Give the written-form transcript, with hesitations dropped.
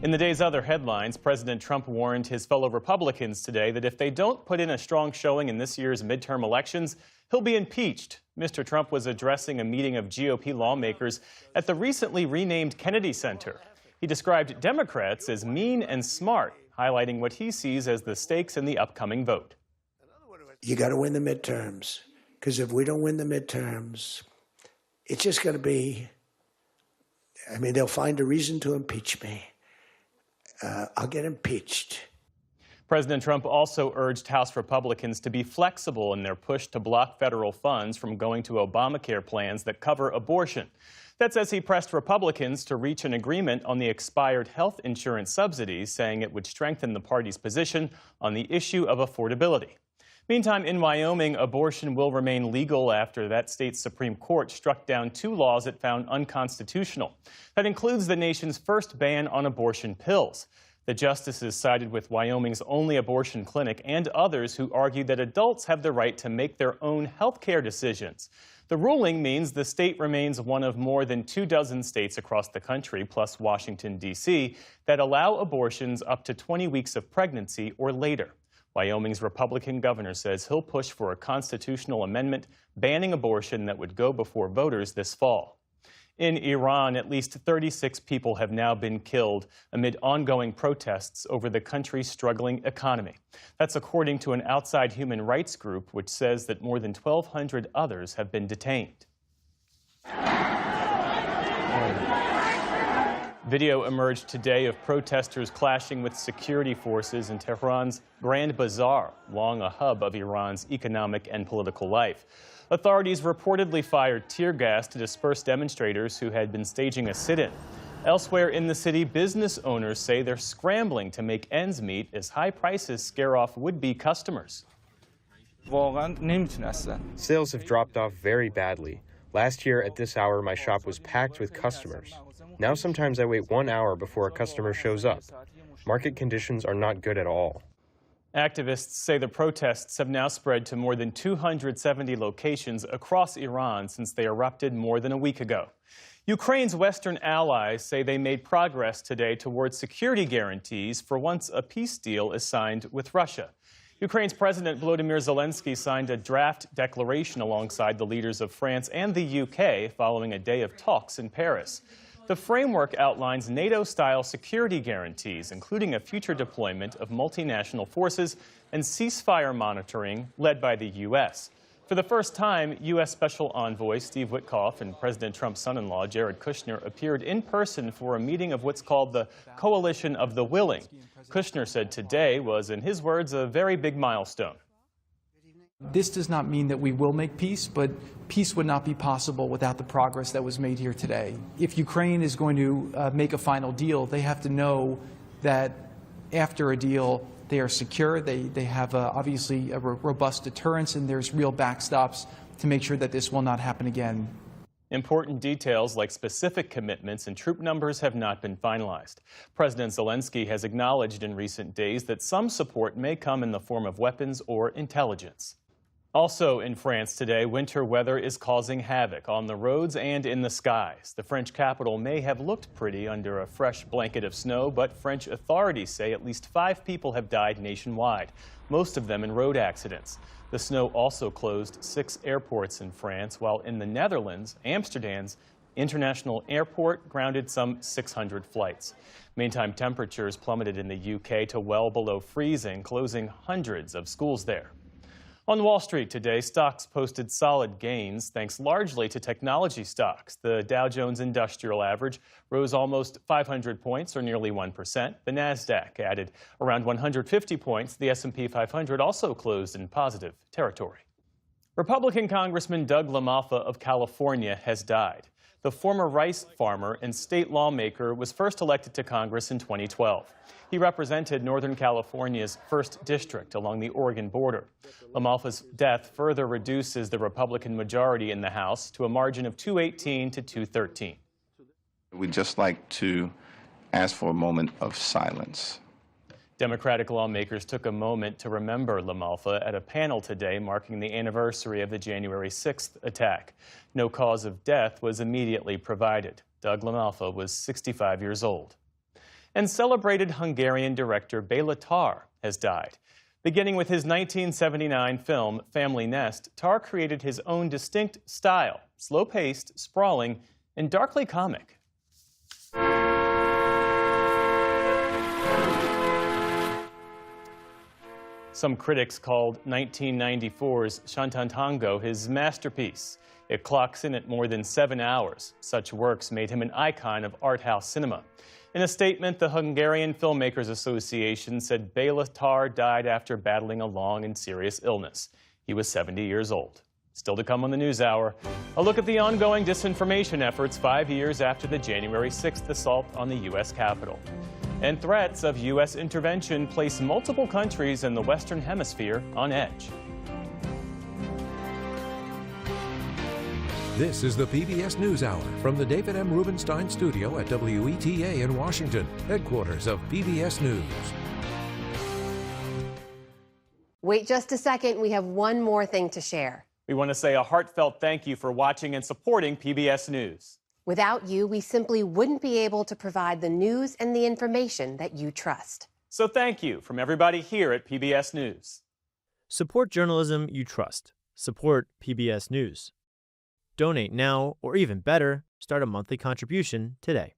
In the day's other headlines, President Trump warned his fellow Republicans today that if they don't put in a strong showing in this year's midterm elections, he'll be impeached. Mr. Trump was addressing a meeting of GOP lawmakers at the recently renamed Kennedy Center. He described Democrats as mean and smart, highlighting what he sees as the stakes in the upcoming vote. You got to win the midterms, because if we don't win the midterms, it's just going to be, they'll find a reason to impeach me. I'll get impeached. President Trump also urged House Republicans to be flexible in their push to block federal funds from going to Obamacare plans that cover abortion. That's as he pressed Republicans to reach an agreement on the expired health insurance subsidies, saying it would strengthen the party's position on the issue of affordability. Meantime, in Wyoming, abortion will remain legal after that state's Supreme Court struck down 2 laws it found unconstitutional. That includes the nation's first ban on abortion pills. The justices sided with Wyoming's only abortion clinic and others who argued that adults have the right to make their own health care decisions. The ruling means the state remains one of more than 24 states across the country, plus Washington, D.C., that allow abortions up to 20 weeks of pregnancy or later. Wyoming's Republican governor says he'll push for a constitutional amendment banning abortion that would go before voters this fall. In Iran, at least 36 people have now been killed amid ongoing protests over the country's struggling economy. That's according to an outside human rights group, which says that more than 1,200 others have been detained. Video emerged today of protesters clashing with security forces in Tehran's Grand Bazaar, long a hub of Iran's economic and political life. Authorities reportedly fired tear gas to disperse demonstrators who had been staging a sit-in. Elsewhere in the city, business owners say they're scrambling to make ends meet as high prices scare off would-be customers. Sales have dropped off very badly. Last year at this hour, my shop was packed with customers. Now sometimes I wait 1 hour before a customer shows up. Market conditions are not good at all. Activists say the protests have now spread to more than 270 locations across Iran since they erupted more than a week ago. Ukraine's Western allies say they made progress today towards security guarantees for once a peace deal is signed with Russia. Ukraine's President Volodymyr Zelensky signed a draft declaration alongside the leaders of France and the UK following a day of talks in Paris. The framework outlines NATO-style security guarantees, including a future deployment of multinational forces and ceasefire monitoring led by the U.S. For the first time, U.S. Special Envoy Steve Witkoff and President Trump's son-in-law Jared Kushner appeared in person for a meeting of what's called the Coalition of the Willing. Kushner said today was, in his words, a very big milestone. This does not mean that we will make peace, but peace would not be possible without the progress that was made here today. If Ukraine is going to make a final deal, they have to know that after a deal, they are secure, they have obviously a robust deterrence, and there's real backstops to make sure that this will not happen again. Important details like specific commitments and troop numbers have not been finalized. President Zelensky has acknowledged in recent days that some support may come in the form of weapons or intelligence. Also in France today, winter weather is causing havoc on the roads and in the skies. The French capital may have looked pretty under a fresh blanket of snow, but French authorities say at least 5 people have died nationwide, most of them in road accidents. The snow also closed 6 airports in France, while in the Netherlands, Amsterdam's international airport grounded some 600 flights. Meantime, temperatures plummeted in the UK to well below freezing, closing hundreds of schools there. On Wall Street today, stocks posted solid gains thanks largely to technology stocks. The Dow Jones Industrial Average rose almost 500 points, or nearly 1%. The Nasdaq added around 150 points. The S&P 500 also closed in positive territory. Republican Congressman Doug LaMalfa of California has died. The former rice farmer and state lawmaker was first elected to Congress in 2012. He represented Northern California's 1st District along the Oregon border. LaMalfa's death further reduces the Republican majority in the House to a margin of 218 to 213. We'd just like to ask for a moment of silence. Democratic lawmakers took a moment to remember LaMalfa at a panel today marking the anniversary of the January 6th attack. No cause of death was immediately provided. Doug LaMalfa was 65 years old. And celebrated Hungarian director Béla Tarr has died. Beginning with his 1979 film Family Nest, Tarr created his own distinct style, slow-paced, sprawling, and darkly comic. Some critics called 1994's Shantantango his masterpiece. It clocks in at more than 7 hours. Such works made him an icon of art house cinema. In a statement, the Hungarian Filmmakers Association said Béla Tarr died after battling a long and serious illness. He was 70 years old. Still to come on the NewsHour, a look at the ongoing disinformation efforts 5 years after the January 6th assault on the U.S. Capitol. And threats of U.S. intervention place multiple countries in the Western Hemisphere on edge. This is the PBS NewsHour from the David M. Rubenstein studio at WETA in Washington, headquarters of PBS News. Wait just a second, we have one more thing to share. We want to say a heartfelt thank you for watching and supporting PBS News. Without you, we simply wouldn't be able to provide the news and the information that you trust. So thank you from everybody here at PBS News. Support journalism you trust. Support PBS News. Donate now, or even better, start a monthly contribution today.